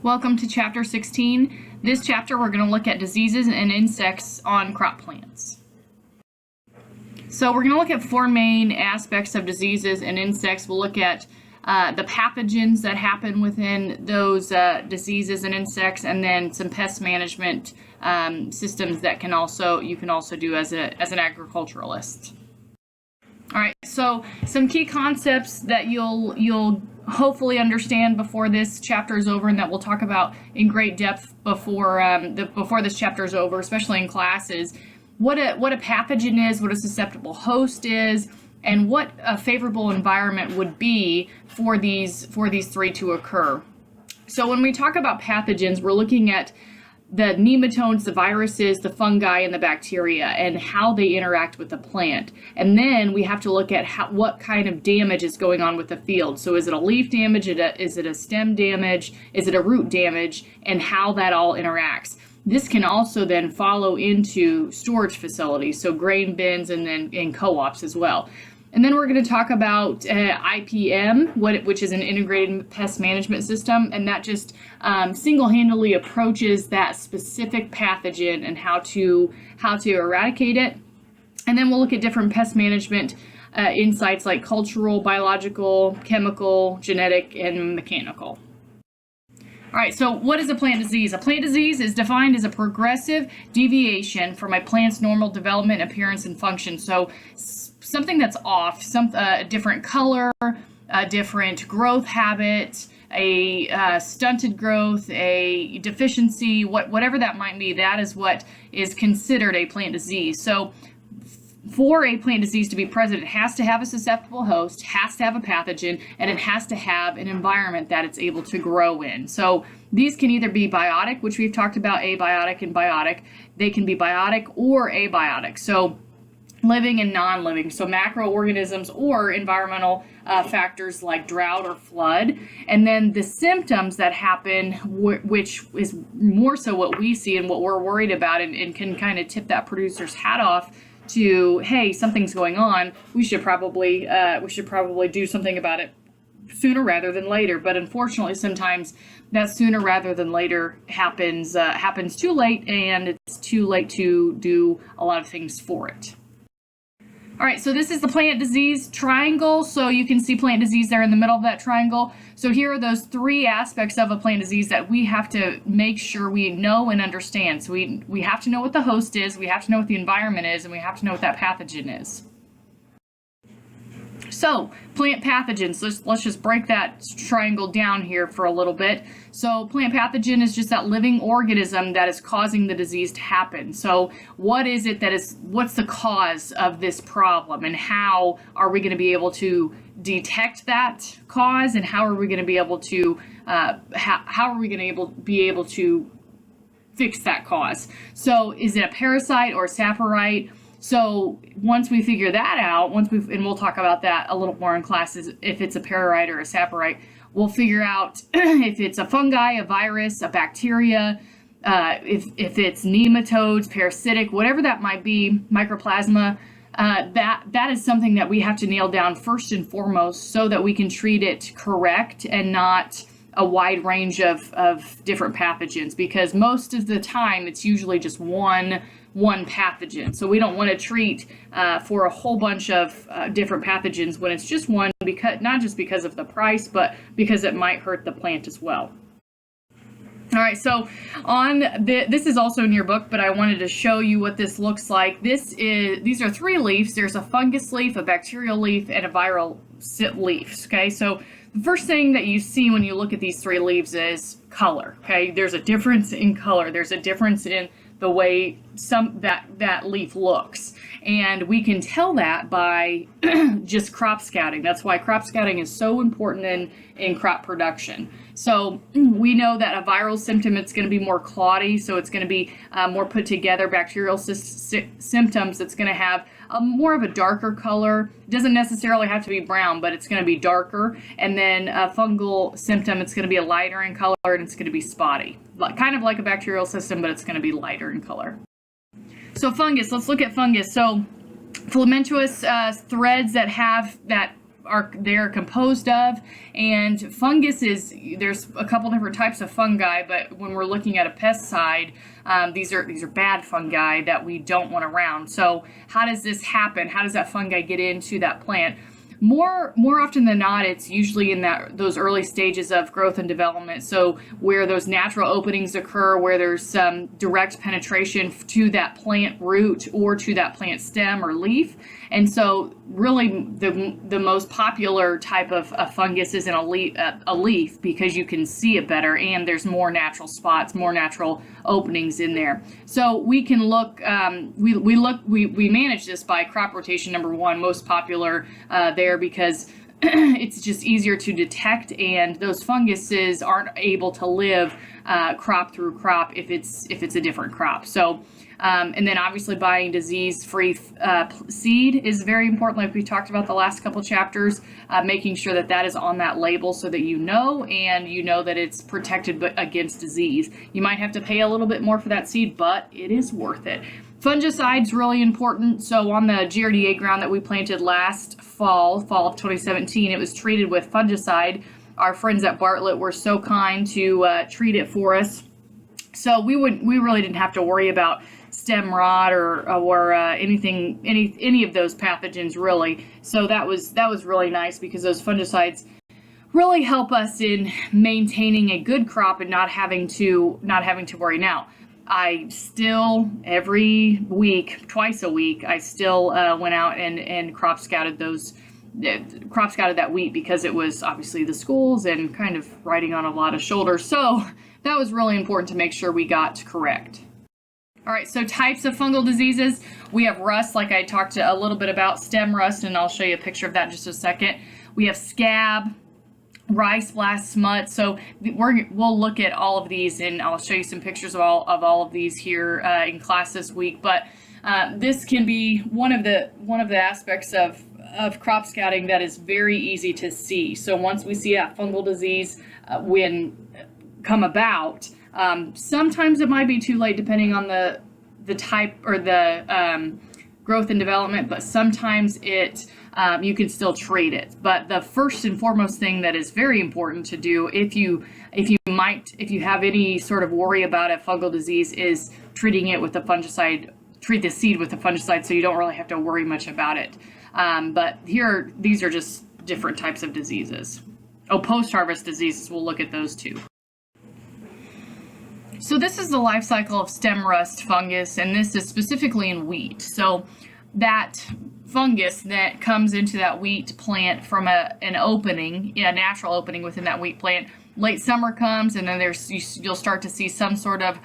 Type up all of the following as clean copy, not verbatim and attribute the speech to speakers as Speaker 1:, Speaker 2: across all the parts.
Speaker 1: Welcome to Chapter 16. This chapter we're going to look at diseases and insects on crop plants. So we're going to look at four main aspects of diseases and insects. We'll look at the pathogens that happen within those diseases and insects, and then some pest management systems that you can also do as an agriculturalist. All right, so some key concepts that you'll hopefully understand before this chapter is over, and that we'll talk about in great depth before this chapter is over, especially in classes. What a pathogen is, what a susceptible host is, and what a favorable environment would be for these three to occur. So when we talk about pathogens, we're looking at the nematodes, the viruses, the fungi, and the bacteria, and how they interact with the plant. And then we have to look at what kind of damage is going on with the field. So is it a leaf damage? Is it a stem damage? Is it a root damage? And how that all interacts. This can also then follow into storage facilities, so grain bins and then in co-ops as well. And then we're going to talk about IPM, which is an integrated pest management system, and that just single-handedly approaches that specific pathogen and how to eradicate it. And then we'll look at different pest management insights like cultural, biological, chemical, genetic, and mechanical. All right, so what is a plant disease? A plant disease is defined as a progressive deviation from a plant's normal development, appearance, and function. So something that's off, a different color, a different growth habit, a stunted growth, a deficiency, whatever that might be, that is what is considered a plant disease. So for a plant disease to be present, it has to have a susceptible host, has to have a pathogen, and it has to have an environment that it's able to grow in. So these can either be biotic, which we've talked about, abiotic and biotic. They can be biotic or abiotic. So living and non-living, so macroorganisms or environmental factors like drought or flood. And then the symptoms that happen, which is more so what we see and what we're worried about, and can kind of tip that producer's hat off to, hey, something's going on. We should probably do something about it sooner rather than later. But unfortunately, sometimes that sooner rather than later happens too late, and it's too late to do a lot of things for it. All right, so this is the plant disease triangle. So you can see plant disease there in the middle of that triangle. So here are those three aspects of a plant disease that we have to make sure we know and understand. So we have to know what the host is, we have to know what the environment is, and we have to know what that pathogen is. So plant pathogens, let's just break that triangle down here for a little bit. So plant pathogen is just that living organism that is causing the disease to happen. So what is it what's the cause of this problem, and how are we going to be able to detect that cause, and how are we going to be able to be able to fix that cause? So is it a parasite or a saporite? So once we figure that out, and we'll talk about that a little more in classes, if it's a parasite or a saporite, we'll figure out if it's a fungi, a virus, a bacteria, if it's nematodes, parasitic, whatever that might be, mycoplasma. That is something that we have to nail down first and foremost, so that we can treat it correct and not a wide range of different pathogens, because most of the time it's usually just one pathogen. So we don't want to treat for a whole bunch of different pathogens when it's just one, because not just because of the price, but because it might hurt the plant as well. All right, so this is also in your book, but I wanted to show you what this looks like. These are three leaves. There's a fungus leaf, a bacterial leaf, and a viral leaf. Okay, so the first thing that you see when you look at these three leaves is color. Okay, there's a difference in color. There's a difference in the way that leaf looks, and we can tell that by just crop scouting. That's why crop scouting is so important in crop production. So we know that a viral symptom, it's going to be more cloddy, so it's going to be more put together. Bacterial symptoms, it's going to have more of a darker color. It doesn't necessarily have to be brown, but it's going to be darker. And then a fungal symptom, it's going to be a lighter in color, and it's going to be spotty, kind of like a bacterial system, but it's going to be lighter in color. So fungus, let's look at fungus. So filamentous threads that have that they're composed of. And fungus there's a couple different types of fungi, but when we're looking at a pesticide, these are bad fungi that we don't want around. So how does this happen? How does that fungi get into that plant? More often than not, it's usually in those early stages of growth and development. So where those natural openings occur, where there's some direct penetration to that plant root or to that plant stem or leaf. And so really the most popular type of fungus is in a leaf because you can see it better and there's more natural spots, more natural openings in there. So we can look, we manage this by crop rotation number 1, most popular there because it's just easier to detect, and those funguses aren't able to live crop through crop if it's a different crop. So and then obviously buying disease-free seed is very important, like we talked about the last couple chapters, making sure that is on that label so that you know that it's protected against disease. You might have to pay a little bit more for that seed, but it is worth it. Fungicide's really important. So on the GRDA ground that we planted last fall of 2017, it was treated with fungicide. Our friends at Bartlett were so kind to treat it for us. So we really didn't have to worry about stem rot or any of those pathogens really. So that was really nice because those fungicides really help us in maintaining a good crop and not having to worry. Now, I still every week, twice a week, I still went out and crop scouted that wheat because it was obviously the schools and kind of riding on a lot of shoulders. So that was really important to make sure we got correct. All right, so types of fungal diseases. We have rust, like I talked a little bit about, stem rust, and I'll show you a picture of that in just a second. We have scab, rice blast, smut. So we'll look at all of these, and I'll show you some pictures of all of these here in class this week. But this can be one of the aspects of crop scouting that is very easy to see. So once we see that fungal disease come about, sometimes it might be too late depending on the type or the growth and development, but sometimes you can still treat it. But the first and foremost thing that is very important to do if you have any sort of worry about a fungal disease is treating it with a fungicide. Treat the seed with a fungicide so you don't really have to worry much about it. But these are just different types of diseases. Post-harvest diseases, we'll look at those too. So this is the life cycle of stem rust fungus, and this is specifically in wheat. So that fungus that comes into that wheat plant from an opening, a natural opening within that wheat plant, late summer comes, and then you'll start to see some sort of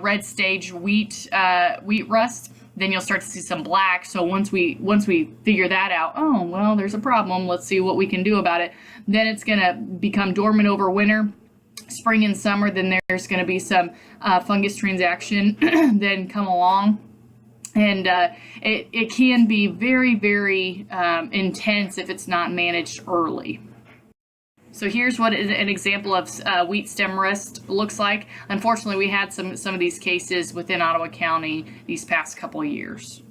Speaker 1: red stage wheat rust. Then you'll start to see some black. So once we figure that out, oh well, there's a problem. Let's see what we can do about it. Then it's gonna become dormant over winter. Spring and summer, then there's going to be some fungus transaction then come along, and it can be very, very intense if it's not managed early. So here's what an example of wheat stem rust looks like. Unfortunately, we had some of these cases within Ottawa County these past couple of years.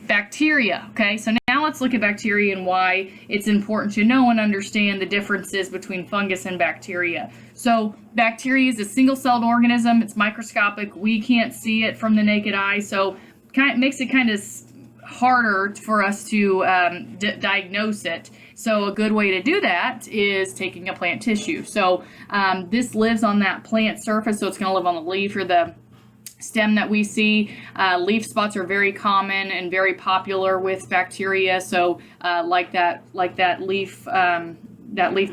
Speaker 1: Bacteria. Okay, so now let's look at bacteria and why it's important to know and understand the differences between fungus and bacteria. So bacteria is a single-celled organism. It's microscopic. We can't see it from the naked eye, so makes it kind of harder for us to diagnose it. So a good way to do that is taking a plant tissue. So this lives on that plant surface, so it's going to live on the leaf or the stem that we see. Leaf spots are very common and very popular with bacteria. So like that leaf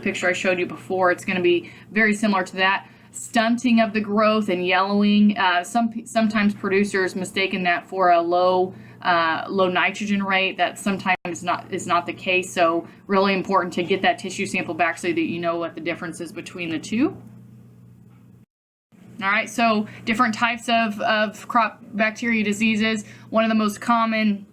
Speaker 1: picture I showed you before, it's going to be very similar to that. Stunting of the growth and yellowing. Sometimes producers mistaken that for a low nitrogen rate. That sometimes is not the case. So really important to get that tissue sample back so that you know what the difference is between the two. All right, so different types of crop bacteria diseases. One of the most common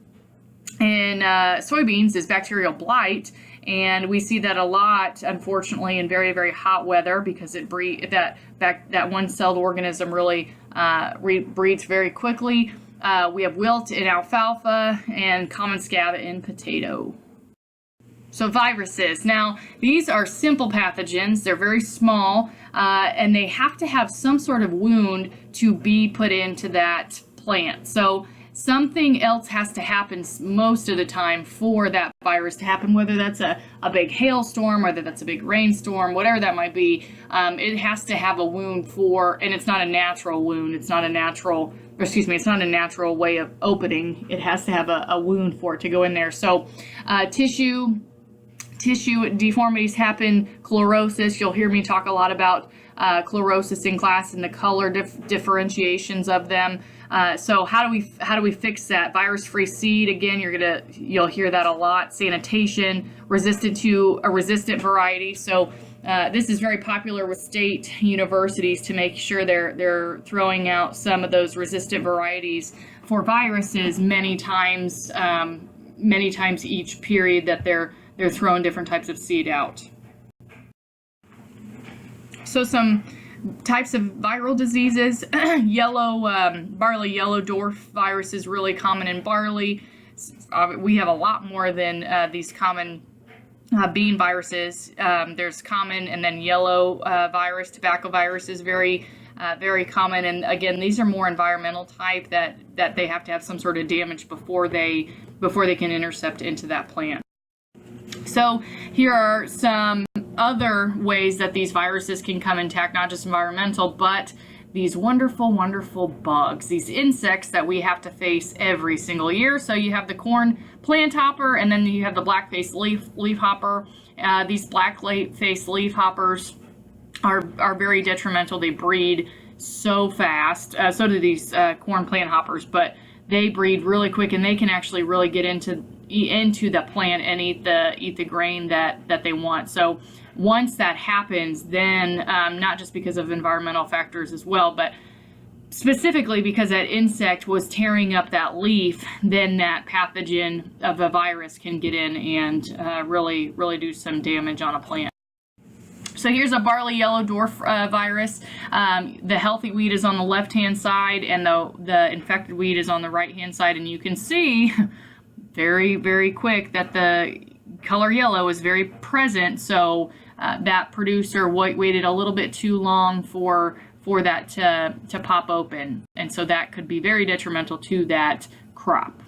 Speaker 1: in soybeans is bacterial blight, and we see that a lot, unfortunately, in very, very hot weather because that one-celled organism really breeds very quickly. We have wilt in alfalfa and common scab in potato. So viruses. Now, these are simple pathogens. They're very small, and they have to have some sort of wound to be put into that plant. So something else has to happen most of the time for that virus to happen, whether that's a big hailstorm, whether that's a big rainstorm, whatever that might be. It has to have a wound and it's not a natural wound. It's not a natural way of opening. It has to have a wound for it to go in there. So tissue deformities happen. Chlorosis, you'll hear me talk a lot about chlorosis in class and the color differentiations of them. So how do we fix that? Virus-free seed, again, you'll hear that a lot. Sanitation, resistant to a resistant variety. So this is very popular with state universities to make sure they're throwing out some of those resistant varieties for viruses many times each period that they're throwing different types of seed out. So some types of viral diseases. Barley yellow dwarf virus is really common in barley. We have a lot more than these common bean viruses. There's common, and then yellow virus, tobacco virus is very common. And again, these are more environmental type that they have to have some sort of damage before they can intercept into that plant. So here are some other ways that these viruses can come and attack, not just environmental, but these wonderful, wonderful bugs, these insects that we have to face every single year. So you have the corn plant hopper, and then you have the black-faced leaf hopper. These black-faced leaf hoppers are very detrimental. They breed so fast. So do these corn plant hoppers, but they breed really quick, and they can actually really get into the plant and eat the grain that they want. So once that happens, then not just because of environmental factors as well, but specifically because that insect was tearing up that leaf, then that pathogen of a virus can get in and really do some damage on a plant. So here's a barley yellow dwarf virus. The healthy weed is on the left-hand side, and the infected weed is on the right-hand side, and you can see very, very quick that the color yellow is very present. So that producer waited a little bit too long for that to pop open, and so that could be very detrimental to that crop.